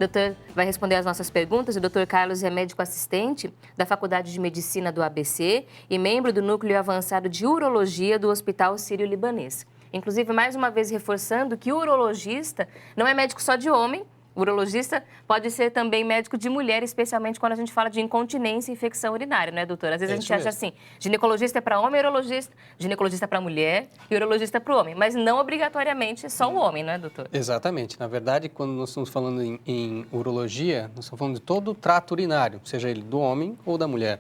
doutor vai responder as nossas perguntas. O doutor Carlos é médico assistente da Faculdade de Medicina do ABC e membro do Núcleo Avançado de Urologia do Hospital Sírio-Libanês. Inclusive, mais uma vez reforçando que o urologista não é médico só de homem. O urologista pode ser também médico de mulher, especialmente quando a gente fala de incontinência e infecção urinária, né, doutor? Às vezes a gente acha assim, ginecologista é para homem, ginecologista para mulher e urologista para o homem, mas não obrigatoriamente só o homem, não é, doutor? Exatamente. Na verdade, quando nós estamos falando em urologia, nós estamos falando de todo o trato urinário, seja ele do homem ou da mulher.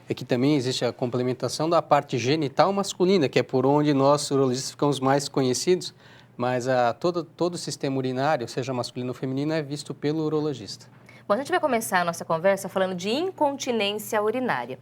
É que também existe a complementação da parte genital masculina, que é por onde nós, urologistas, ficamos mais conhecidos, mas todo o sistema urinário, seja masculino ou feminino, é visto pelo urologista. Bom, a gente vai começar a nossa conversa falando de incontinência urinária.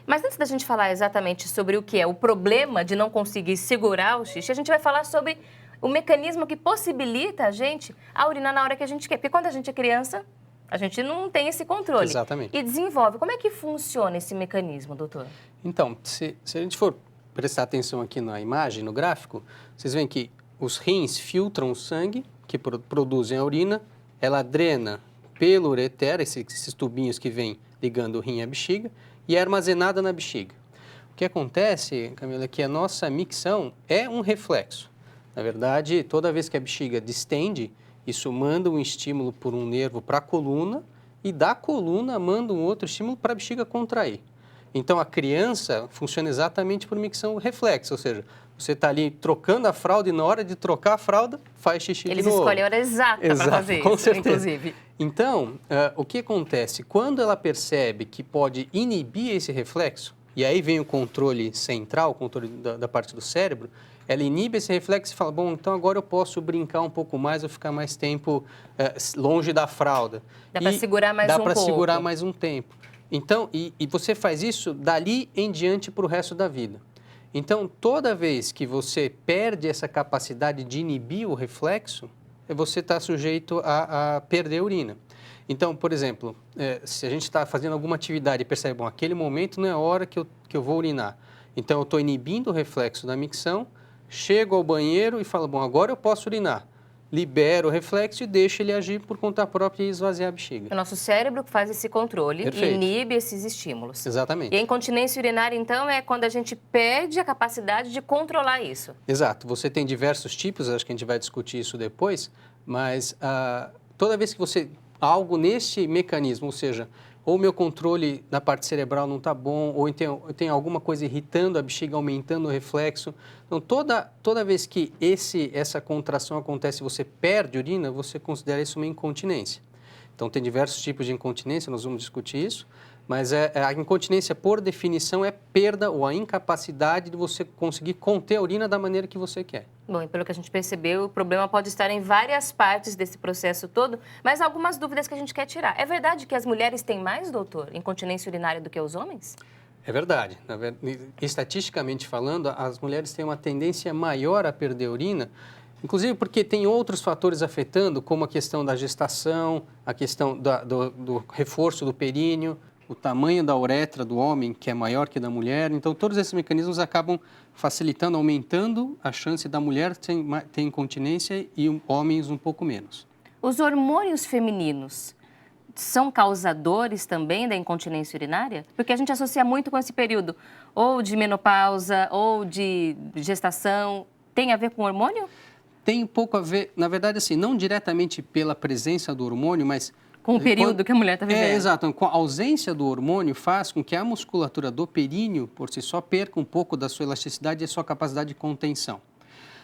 Mas antes da gente falar exatamente sobre o que é o problema de não conseguir segurar o xixi, a gente vai falar sobre o mecanismo que possibilita a gente a urinar na hora que a gente quer. Porque quando a gente é criança, a gente não tem esse controle. Exatamente. E desenvolve. Como é que funciona esse mecanismo, doutor? Então, se a gente for prestar atenção aqui na imagem, no gráfico, vocês veem que os rins filtram o sangue, que produzem a urina, ela drena pelo ureter, esses tubinhos que vêm ligando o rim à bexiga, e é armazenada na bexiga. O que acontece, Camila, é que a nossa micção é um reflexo. Na verdade, toda vez que a bexiga distende, isso manda um estímulo por um nervo para a coluna, e da coluna manda um outro estímulo para a bexiga contrair. Então, a criança funciona exatamente por micção reflexa, ou seja, você está ali trocando a fralda e na hora de trocar a fralda, faz xixi de novo. Eles escolhem a hora exata para fazer com isso, certeza. inclusive. Então, o que acontece? Quando ela percebe que pode inibir esse reflexo, e aí vem o controle central, o controle da parte do cérebro, ela inibe esse reflexo e fala, bom, então agora eu posso brincar um pouco mais ou ficar mais tempo longe da fralda. Dá para segurar mais um pouco. Dá para segurar mais um tempo. Então, e você faz isso dali em diante para o resto da vida. Então, toda vez que você perde essa capacidade de inibir o reflexo, você está sujeito a perder urina. Então, por exemplo, se a gente está fazendo alguma atividade e percebe, bom, aquele momento não é a hora que eu vou urinar. Então, eu estou inibindo o reflexo da micção, chego ao banheiro e falo, bom, agora eu posso urinar. Libera o reflexo e deixa ele agir por conta própria e esvaziar a bexiga. É o nosso cérebro que faz esse controle Perfeito. e inibe esses estímulos. Exatamente. E a incontinência urinária, então, é quando a gente perde a capacidade de controlar isso. Exato. Você tem diversos tipos, acho que a gente vai discutir isso depois, mas toda vez que você... algo nesse mecanismo, ou seja, ou o meu controle na parte cerebral não está bom, ou tem alguma coisa irritando a bexiga, aumentando o reflexo. Então, toda vez que essa contração acontece e você perde urina, você considera isso uma incontinência. Então, tem diversos tipos de incontinência, nós vamos discutir isso, mas a incontinência, por definição, é perda ou a incapacidade de você conseguir conter a urina da maneira que você quer. Bom, e pelo que a gente percebeu, o problema pode estar em várias partes desse processo todo, mas algumas dúvidas que a gente quer tirar. É verdade que as mulheres têm mais, doutor, incontinência urinária do que os homens? É verdade. Estatisticamente falando, as mulheres têm uma tendência maior a perder urina, inclusive porque tem outros fatores afetando, como a questão da gestação, a questão do reforço do períneo, o tamanho da uretra do homem, que é maior que da mulher. Então, todos esses mecanismos acabam facilitando, aumentando a chance da mulher ter incontinência e homens um pouco menos. Os hormônios femininos são causadores também da incontinência urinária? Porque a gente associa muito com esse período ou de menopausa ou de gestação. Tem a ver com hormônio? Tem um pouco a ver, na verdade, assim, não diretamente pela presença do hormônio, mas... Com o período que a mulher está vivendo. Exato. Com a ausência do hormônio faz com que a musculatura do períneo, por si só, perca um pouco da sua elasticidade e a sua capacidade de contenção.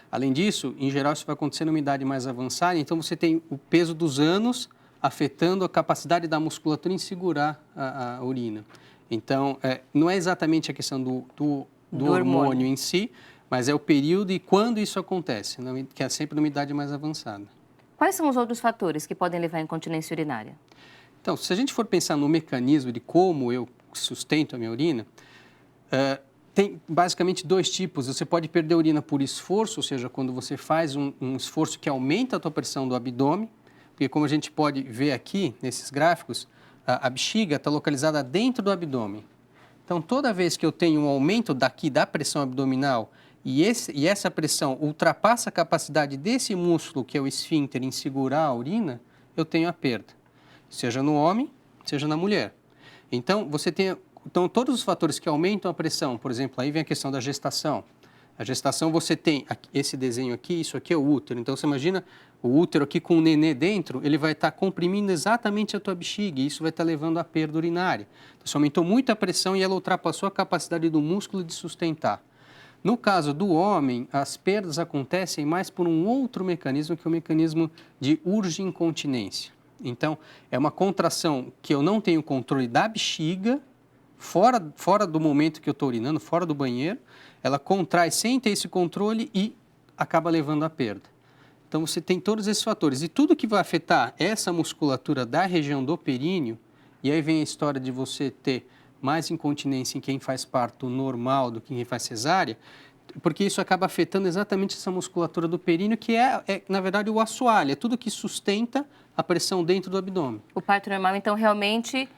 Além disso, em geral, isso vai acontecer numa idade mais avançada, então você tem o peso dos anos afetando a capacidade da musculatura em segurar a urina. Então, não é exatamente a questão do hormônio em si, mas é o período e quando isso acontece, que é sempre numa idade mais avançada. Quais são os outros fatores que podem levar à incontinência urinária? Então, se a gente for pensar no mecanismo de como eu sustento a minha urina, tem basicamente dois tipos. Você pode perder a urina por esforço, ou seja, quando você faz um esforço que aumenta a tua pressão do abdômen, porque como a gente pode ver aqui nesses gráficos, a bexiga está localizada dentro do abdômen. Então, toda vez que eu tenho um aumento daqui da pressão abdominal e essa pressão ultrapassa a capacidade desse músculo, que é o esfíncter, em segurar a urina, eu tenho a perda. seja no homem, seja na mulher. Então, então, todos os fatores que aumentam a pressão, por exemplo, aí vem a questão da gestação. A gestação, você tem esse desenho aqui, isso aqui é o útero. Então, você imagina o útero aqui com o nenê dentro, ele vai estar comprimindo exatamente a tua bexiga e isso vai estar levando à perda urinária. Então, você aumentou muito a pressão e ela ultrapassou a capacidade do músculo de sustentar. No caso do homem, as perdas acontecem mais por um outro mecanismo, que é o mecanismo de urge-incontinência. Então, é uma contração que eu não tenho controle da bexiga, fora do momento que eu estou urinando, fora do banheiro, ela contrai sem ter esse controle e acaba levando à perda. Então, você tem todos esses fatores. E tudo que vai afetar essa musculatura da região do períneo, e aí vem a história de você ter mais incontinência em quem faz parto normal do que em quem faz cesárea, porque isso acaba afetando exatamente essa musculatura do períneo, que na verdade, o assoalho, é tudo que sustenta a pressão dentro do abdômen. O parto normal, então, realmente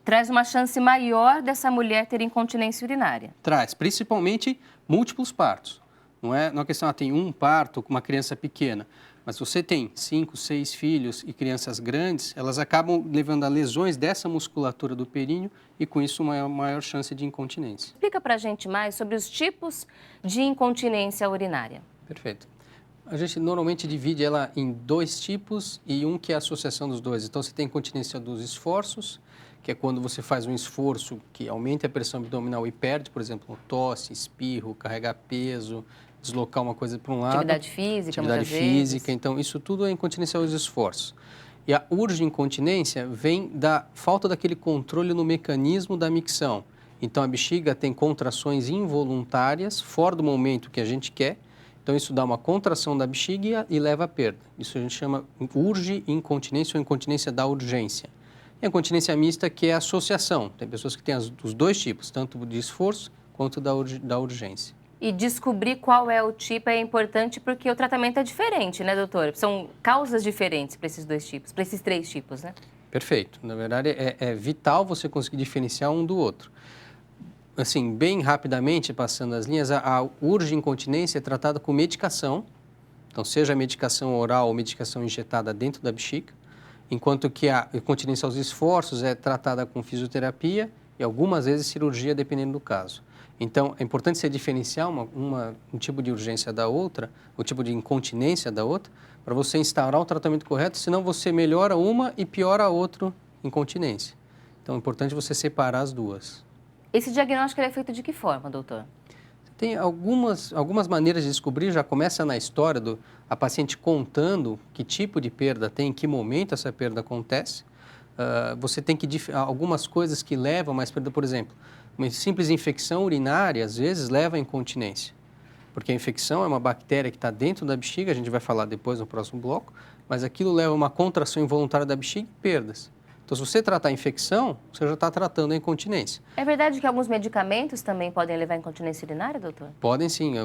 traz uma chance maior dessa mulher ter incontinência urinária. Traz, principalmente múltiplos partos. Não é uma questão, tem um parto com uma criança pequena, mas você tem 5, 6 filhos e crianças grandes, elas acabam levando a lesões dessa musculatura do períneo e com isso uma maior chance de incontinência. Explica pra gente mais sobre os tipos de incontinência urinária. Perfeito. A gente normalmente divide ela em 2 tipos e um que é a associação dos dois. Então, você tem incontinência dos esforços, que é quando você faz um esforço que aumenta a pressão abdominal e perde, por exemplo, tosse, espirro, carregar peso, deslocar uma coisa para um lado. Atividade física, muitas física. vezes. Então, isso tudo é incontinência aos esforços. E a urge-incontinência vem da falta daquele controle no mecanismo da micção. Então, a bexiga tem contrações involuntárias, fora do momento que a gente quer. Então, isso dá uma contração da bexiga e leva à perda. Isso a gente chama urge-incontinência ou incontinência da urgência. E a incontinência mista, que é a associação. Tem pessoas que têm os 2 tipos, tanto de esforço quanto da urgência. E descobrir qual é o tipo é importante porque o tratamento é diferente, né, doutor? São causas diferentes para esses 2 tipos, para esses 3 tipos, né? Perfeito. Na verdade, é vital você conseguir diferenciar um do outro. Assim, bem rapidamente, passando as linhas, a urge-incontinência é tratada com medicação. Então, seja medicação oral ou medicação injetada dentro da bexiga, enquanto que a incontinência aos esforços é tratada com fisioterapia e algumas vezes cirurgia, dependendo do caso. Então, é importante você diferenciar um tipo de urgência da outra, o tipo de incontinência da outra, para você instaurar o tratamento correto, senão você melhora uma e piora a outra incontinência. Então, é importante você separar as duas. Esse diagnóstico ele é feito de que forma, doutor? Tem algumas maneiras de descobrir, já começa na história a paciente contando que tipo de perda tem, em que momento essa perda acontece. Você tem algumas coisas que levam a mais perda, por exemplo, uma simples infecção urinária, às vezes, leva à incontinência. Porque a infecção é uma bactéria que está dentro da bexiga, a gente vai falar depois no próximo bloco, mas aquilo leva a uma contração involuntária da bexiga e perdas. Então, se você tratar a infecção, você já está tratando a incontinência. É verdade que alguns medicamentos também podem levar à incontinência urinária, doutor? Podem sim,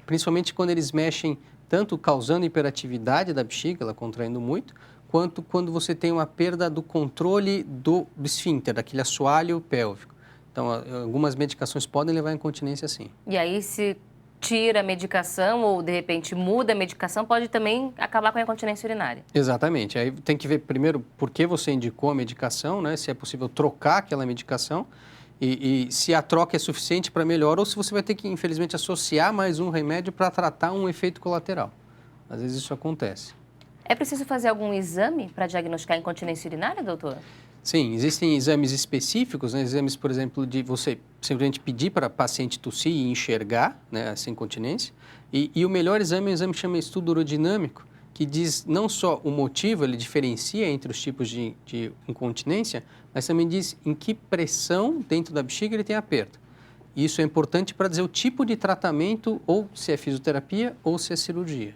principalmente quando eles mexem tanto causando hiperatividade da bexiga, ela contraindo muito, quanto quando você tem uma perda do controle do esfíncter, daquele assoalho pélvico. Então, algumas medicações podem levar à incontinência sim. E aí, se tira a medicação ou, de repente, muda a medicação, pode também acabar com a incontinência urinária. Exatamente. Aí tem que ver primeiro por que você indicou a medicação, né? Se é possível trocar aquela medicação e se a troca é suficiente para melhor ou se você vai ter que, infelizmente, associar mais um remédio para tratar um efeito colateral. Às vezes isso acontece. É preciso fazer algum exame para diagnosticar a incontinência urinária, doutor? Sim, existem exames específicos, né? Exames, por exemplo, de você simplesmente pedir para a paciente tossir e enxergar, né, essa incontinência. E o melhor exame é um exame que chama estudo urodinâmico, que diz não só o motivo, ele diferencia entre os tipos de incontinência, mas também diz em que pressão dentro da bexiga ele tem aperto. Isso é importante para dizer o tipo de tratamento, ou se é fisioterapia ou se é cirurgia.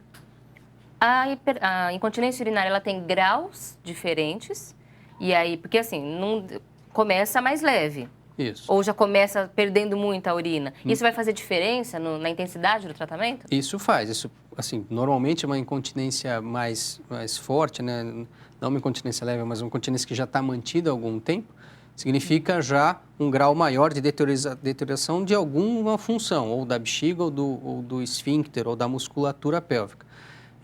A incontinência urinária ela tem graus diferentes. E aí, porque assim, não começa mais leve. Isso. Ou já começa perdendo muito a urina. Isso vai fazer diferença na intensidade do tratamento? Isso faz. Isso, assim, normalmente é uma incontinência mais forte, né? Não uma incontinência leve, mas uma incontinência que já está mantida há algum tempo. Significa já um grau maior de deterioração de alguma função, ou da bexiga, ou do esfíncter, ou da musculatura pélvica.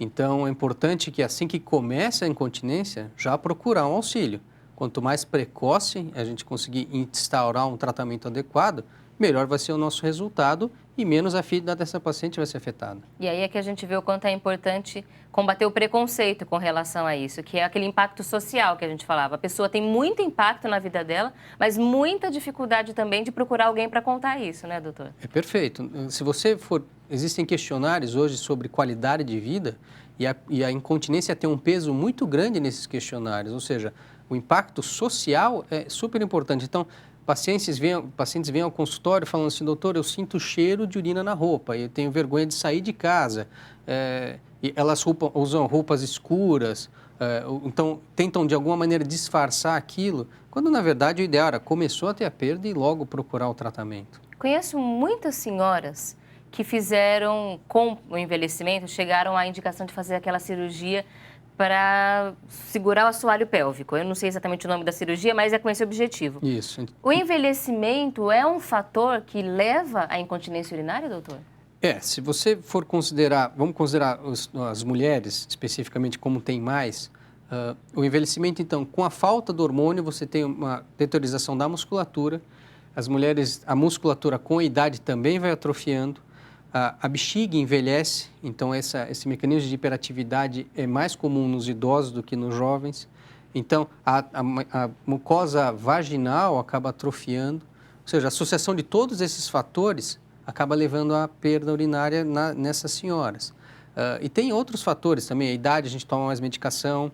Então, é importante que assim que começa a incontinência, já procurar um auxílio. Quanto mais precoce a gente conseguir instaurar um tratamento adequado, melhor vai ser o nosso resultado e menos a vida dessa paciente vai ser afetada. E aí é que a gente vê o quanto é importante combater o preconceito com relação a isso, que é aquele impacto social que a gente falava. A pessoa tem muito impacto na vida dela, mas muita dificuldade também de procurar alguém para contar isso, né, doutor? É perfeito. Se você for... Existem questionários hoje sobre qualidade de vida e a incontinência tem um peso muito grande nesses questionários, ou seja, o impacto social é super importante. Então, pacientes vêm ao consultório falando assim, doutor, eu sinto cheiro de urina na roupa, eu tenho vergonha de sair de casa, e elas usam roupas escuras, então tentam de alguma maneira disfarçar aquilo, quando na verdade o ideal era começou a ter a perda e logo procurar o tratamento. Conheço muitas senhoras que fizeram, com o envelhecimento, chegaram à indicação de fazer aquela cirurgia para segurar o assoalho pélvico. Eu não sei exatamente o nome da cirurgia, mas é com esse objetivo. Isso. O envelhecimento é um fator que leva à incontinência urinária, doutor? Se você for considerar, vamos considerar as mulheres especificamente como tem mais, o envelhecimento, então, com a falta do hormônio, você tem uma deteriorização da musculatura, as mulheres, a musculatura com a idade também vai atrofiando, a bexiga envelhece, então esse mecanismo de hiperatividade é mais comum nos idosos do que nos jovens. Então, a mucosa vaginal acaba atrofiando, ou seja, a associação de todos esses fatores acaba levando à perda urinária nessas senhoras. E tem outros fatores também, a idade, a gente toma mais medicação,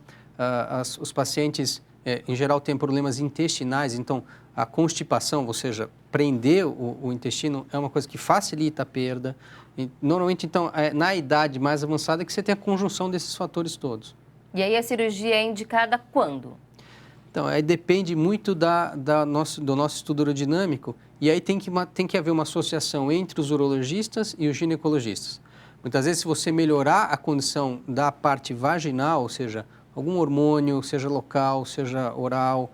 os pacientes, em geral, têm problemas intestinais, então a constipação, ou seja, prender o intestino é uma coisa que facilita a perda. E, normalmente, então, na idade mais avançada que você tem a conjunção desses fatores todos. E aí a cirurgia é indicada quando? Então, aí depende muito do nosso estudo urodinâmico e aí tem que haver uma associação entre os urologistas e os ginecologistas. Muitas vezes, se você melhorar a condição da parte vaginal, ou seja, algum hormônio, seja local, seja oral,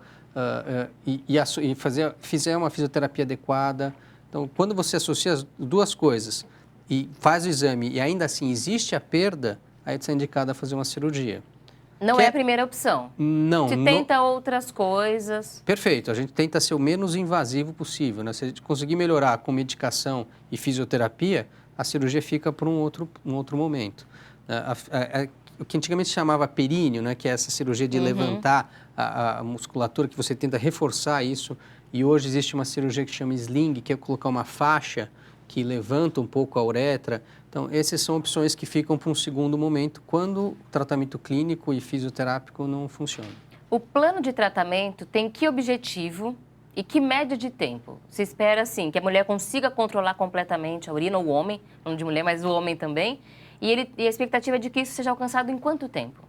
fizer uma fisioterapia adequada. Então, quando você associa as duas coisas e faz o exame e ainda assim existe a perda, aí você é indicado a fazer uma cirurgia. Não é a primeira opção? Não. Se tenta outras coisas? Perfeito. A gente tenta ser o menos invasivo possível, né? Se a gente conseguir melhorar com medicação e fisioterapia, a cirurgia fica para um outro momento. O que antigamente se chamava períneo, né? Que é essa cirurgia de levantar a musculatura, que você tenta reforçar isso. E hoje existe uma cirurgia que chama sling, que é colocar uma faixa que levanta um pouco a uretra. Então, essas são opções que ficam para um segundo momento, quando o tratamento clínico e fisioterápico não funciona. O plano de tratamento tem que objetivo e que média de tempo? Se espera, assim, que a mulher consiga controlar completamente a urina, ou o homem, não de mulher, mas o homem também, e a expectativa é de que isso seja alcançado em quanto tempo?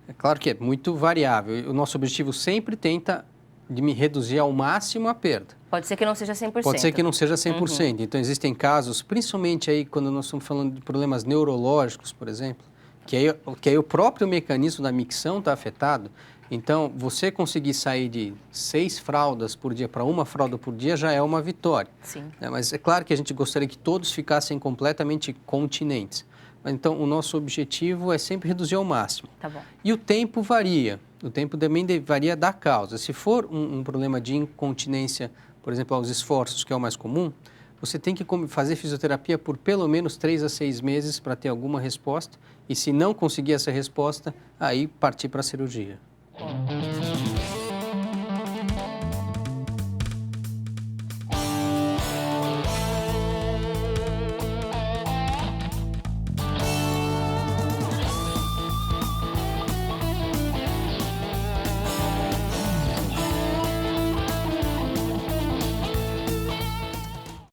É claro que é muito variável. O nosso objetivo sempre tenta reduzir ao máximo a perda. Pode ser que não seja 100%. Pode ser que não seja 100%. Então, existem casos, principalmente aí quando nós estamos falando de problemas neurológicos, por exemplo, que aí o próprio mecanismo da micção está afetado. Então, você conseguir sair de 6 fraldas por dia para 1 fralda por dia já é uma vitória. Sim. Mas é claro que a gente gostaria que todos ficassem completamente continentes. Então, o nosso objetivo é sempre reduzir ao máximo. Tá bom. E o tempo varia. O tempo também varia da causa. Se for um problema de incontinência, por exemplo, aos esforços, que é o mais comum, você tem que fazer fisioterapia por pelo menos 3 a 6 meses para ter alguma resposta. E se não conseguir essa resposta, aí partir para a cirurgia.